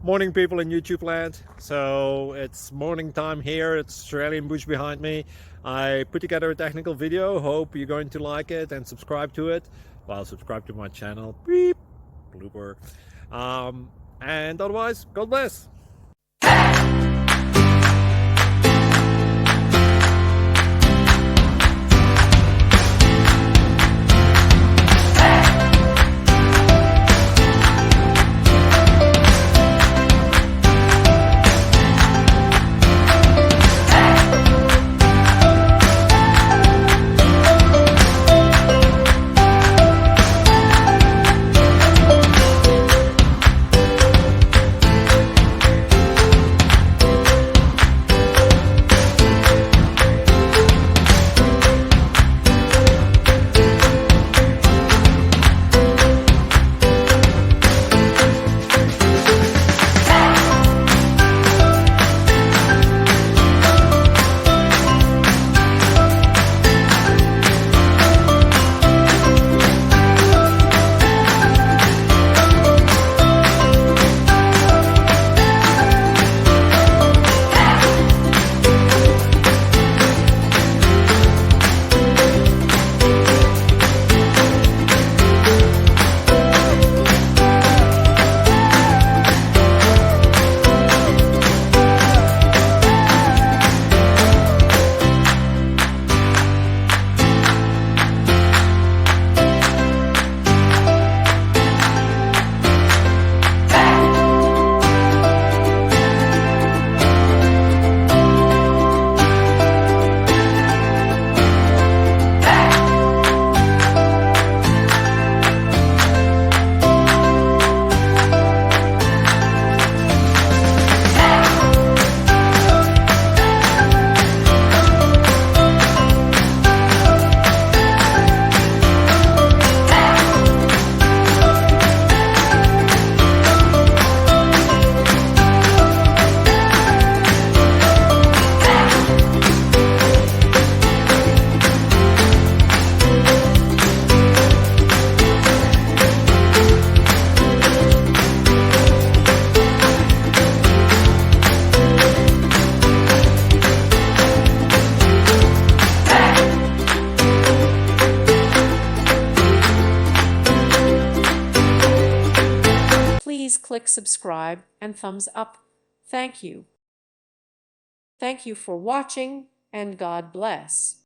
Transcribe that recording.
Morning people in YouTube land. So it's morning time here. It's Australian bush behind me. I put together a technical video. Hope you're going to like it and subscribe to it. Well, subscribe to my channel. Beep. Blooper. And otherwise, God bless. Please click subscribe and thumbs up. Thank you. Thank you for watching, and God bless.